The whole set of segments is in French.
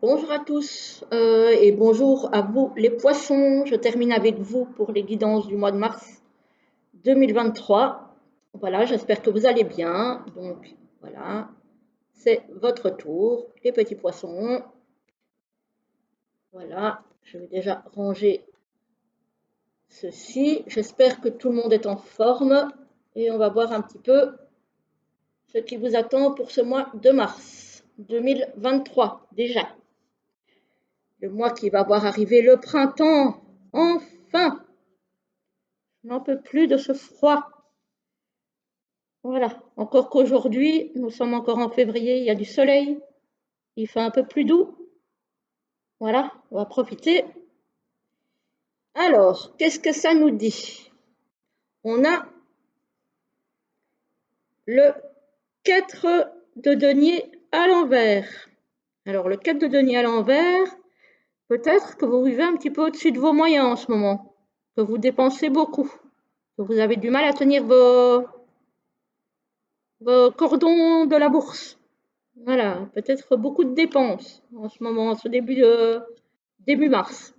Bonjour à tous et bonjour à vous les poissons. Je termine avec vous pour les guidances du mois de mars 2023. Voilà, j'espère que vous allez bien. Donc voilà, c'est votre tour, les petits poissons. Voilà, je vais déjà ranger ceci. J'espère que tout le monde est en forme et on va voir un petit peu ce qui vous attend pour ce mois de mars 2023 déjà. Le mois qui va voir arriver le printemps. Enfin, je n'en peux plus de ce froid. Voilà, encore qu'aujourd'hui, nous sommes encore en février, il y a du soleil, il fait un peu plus doux. Voilà, on va profiter. Alors, qu'est-ce que ça nous dit? On a le 4 de denier à l'envers. Alors, le 4 de denier à l'envers, peut-être que vous vivez un petit peu au-dessus de vos moyens en ce moment, que vous dépensez beaucoup, que vous avez du mal à tenir vos cordons de la bourse. Voilà, peut-être beaucoup de dépenses en ce moment, ce début mars.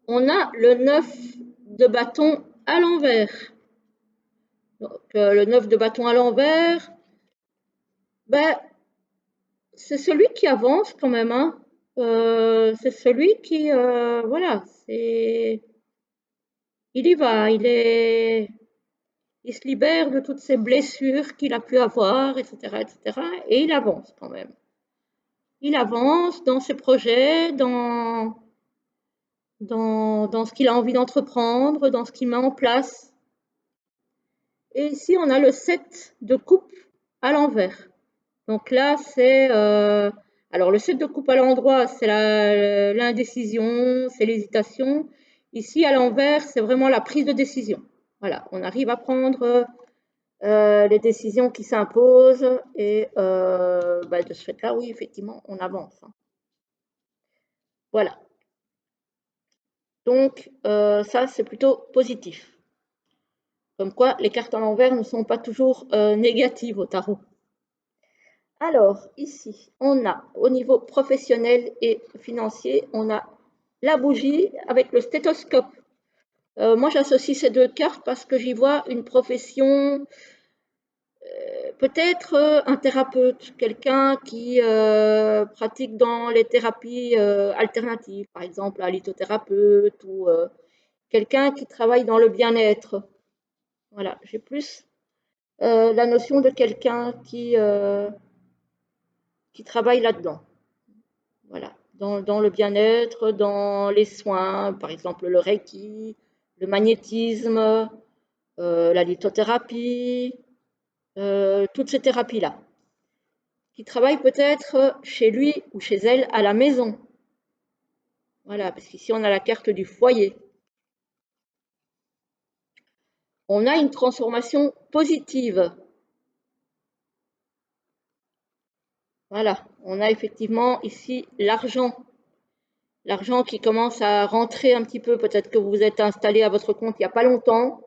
On a le 9 de bâton à l'envers. Donc, le 9 de bâton à l'envers, ben, c'est celui qui avance quand même. Hein. C'est celui qui, voilà, il y va, il se libère de toutes ces blessures qu'il a pu avoir, etc., etc., et il avance quand même. Il avance dans ses projets, dans ce qu'il a envie d'entreprendre, dans ce qu'il met en place. Et ici, on a le 7 de coupe à l'envers. Donc là, c'est... alors, le 7 de coupe à l'endroit, c'est l'indécision, c'est l'hésitation. Ici, à l'envers, c'est vraiment la prise de décision. Voilà, on arrive à prendre les décisions qui s'imposent et de ce fait-là, oui, effectivement, on avance. Hein. Voilà. Donc, ça, c'est plutôt positif. Comme quoi, les cartes à l'envers ne sont pas toujours négatives au tarot. Alors, ici, on a, au niveau professionnel et financier, on a la bougie avec le stéthoscope. Moi, j'associe ces deux cartes parce que j'y vois une profession, peut-être un thérapeute, quelqu'un qui pratique dans les thérapies alternatives, par exemple un lithothérapeute ou quelqu'un qui travaille dans le bien-être. Voilà, j'ai plus la notion de quelqu'un qui travaille là-dedans. Voilà, dans le bien-être, dans les soins, par exemple le reiki, le magnétisme, la lithothérapie, toutes ces thérapies-là, qui travaillent peut-être chez lui ou chez elle à la maison. Voilà, parce qu'ici on a la carte du foyer. On a une transformation positive. Voilà, on a effectivement ici l'argent. L'argent qui commence à rentrer un petit peu, peut-être que vous vous êtes installé à votre compte il n'y a pas longtemps,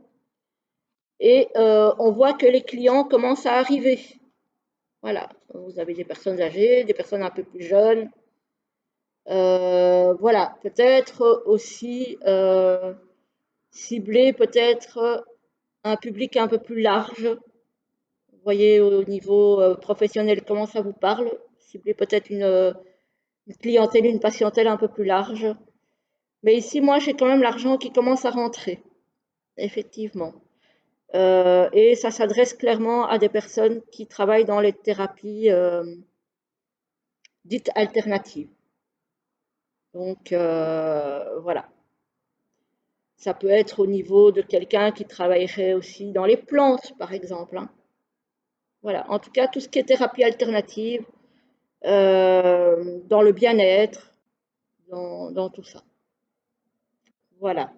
et on voit que les clients commencent à arriver. Voilà, vous avez des personnes âgées, des personnes un peu plus jeunes. Voilà, peut-être aussi cibler peut-être un public un peu plus large. Vous voyez au niveau professionnel comment ça vous parle. Cibler peut-être une clientèle, une patientèle un peu plus large. Mais ici, moi, j'ai quand même l'argent qui commence à rentrer, effectivement. Et ça s'adresse clairement à des personnes qui travaillent dans les thérapies dites alternatives. Donc, voilà. Ça peut être au niveau de quelqu'un qui travaillerait aussi dans les plantes, par exemple. Hein. Voilà. En tout cas, tout ce qui est thérapie alternative, dans le bien-être, dans tout ça. Voilà.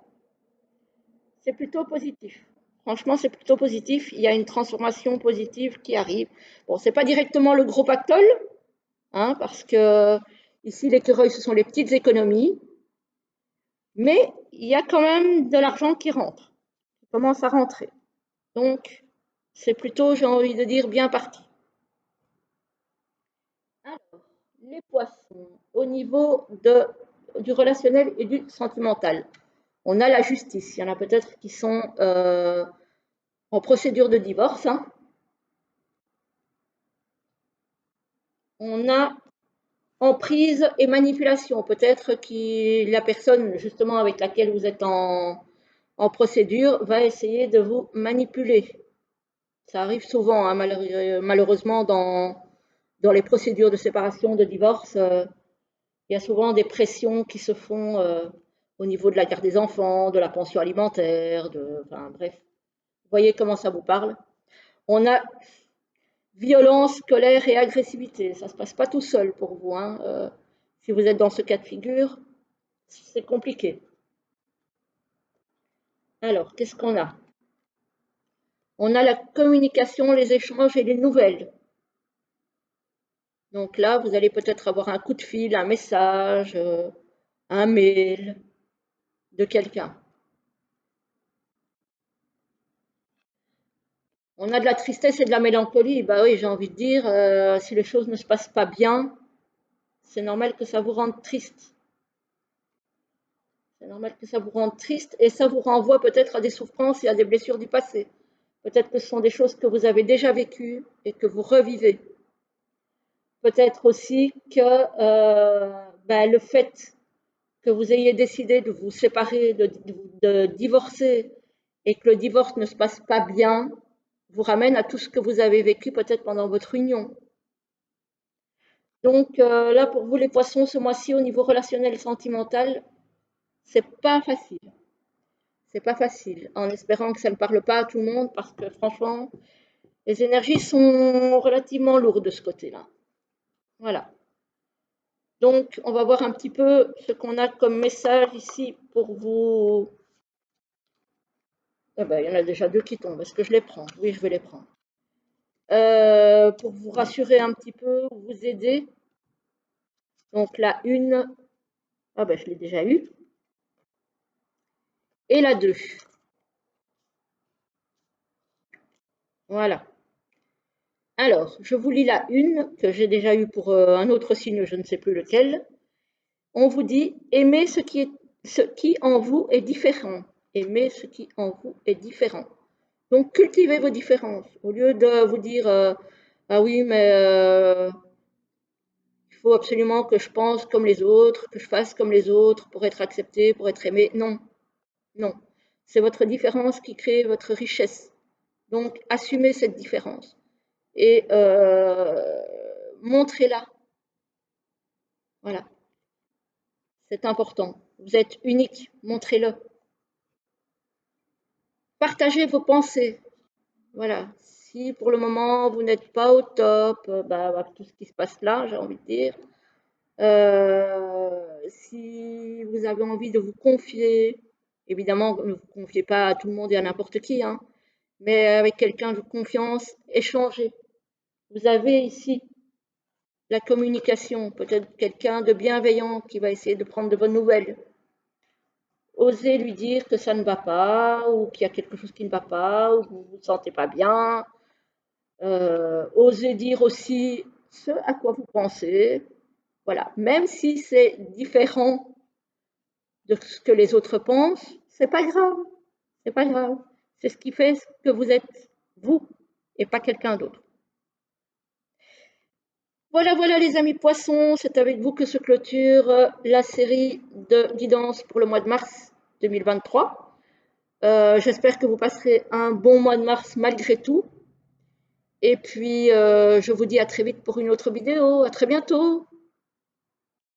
C'est plutôt positif. Franchement, c'est plutôt positif. Il y a une transformation positive qui arrive. Bon, c'est pas directement le gros pactole, hein, parce que ici, l'écureuil, ce sont les petites économies, mais il y a quand même de l'argent qui rentre, qui commence à rentrer. Donc, c'est plutôt, j'ai envie de dire, bien parti. Alors, les poissons, au niveau du relationnel et du sentimental, on a la justice. Il y en a peut-être qui sont en procédure de divorce, hein. On a emprise et manipulation. Peut-être que la personne justement avec laquelle vous êtes en procédure va essayer de vous manipuler. Ça arrive souvent, hein, malheureusement, dans les procédures de séparation, de divorce. Il y a souvent des pressions qui se font au niveau de la garde des enfants, de la pension alimentaire, enfin bref. Vous voyez comment ça vous parle. On a violence, colère et agressivité. Ça ne se passe pas tout seul pour vous, hein. Si vous êtes dans ce cas de figure, c'est compliqué. Alors, qu'est-ce qu'on a? On a la communication, les échanges et les nouvelles. Donc là, vous allez peut-être avoir un coup de fil, un message, un mail de quelqu'un. On a de la tristesse et de la mélancolie. Bah oui, j'ai envie de dire, si les choses ne se passent pas bien, c'est normal que ça vous rende triste. C'est normal que ça vous rende triste et ça vous renvoie peut-être à des souffrances et à des blessures du passé. Peut-être que ce sont des choses que vous avez déjà vécues et que vous revivez. Peut-être aussi que le fait que vous ayez décidé de vous séparer, de divorcer et que le divorce ne se passe pas bien, vous ramène à tout ce que vous avez vécu peut-être pendant votre union. Donc là, pour vous les poissons, ce mois-ci, au niveau relationnel et sentimental, c'est pas facile. C'est pas facile, en espérant que ça ne parle pas à tout le monde, parce que franchement, les énergies sont relativement lourdes de ce côté-là. Voilà. Donc, on va voir un petit peu ce qu'on a comme message ici pour vous. Eh ben, il y en a déjà deux qui tombent. Est-ce que je les prends? Oui, je vais les prendre. Pour vous rassurer un petit peu, vous aider. Donc, la une, ah ben, je l'ai déjà eu. Et la 2. Voilà. Alors, je vous lis la une que j'ai déjà eue pour un autre signe, je ne sais plus lequel. On vous dit aimez ce qui en vous est différent. Aimez ce qui en vous est différent. Donc, cultivez vos différences. Au lieu de vous dire ah oui, mais il faut absolument que je pense comme les autres, que je fasse comme les autres pour être accepté, pour être aimé. Non, non. C'est votre différence qui crée votre richesse. Donc, assumez cette différence et montrez-la. Voilà, c'est important. Vous êtes unique, montrez-le. Partagez vos pensées. Voilà. Si pour le moment vous n'êtes pas au top, avec tout ce qui se passe là, j'ai envie de dire, si vous avez envie de vous confier, évidemment, ne vous confiez pas à tout le monde et à n'importe qui, hein, mais avec quelqu'un de confiance, échangez. Vous avez ici la communication, peut-être quelqu'un de bienveillant qui va essayer de prendre de bonnes nouvelles. Osez lui dire que ça ne va pas, ou qu'il y a quelque chose qui ne va pas, ou que vous ne vous sentez pas bien. Osez dire aussi ce à quoi vous pensez. Voilà, même si c'est différent de ce que les autres pensent, c'est pas grave. C'est pas grave. C'est ce qui fait que vous êtes vous et pas quelqu'un d'autre. Voilà, voilà les amis poissons, c'est avec vous que se clôture la série de guidance pour le mois de mars 2023. J'espère que vous passerez un bon mois de mars malgré tout. Et puis, je vous dis à très vite pour une autre vidéo. À très bientôt.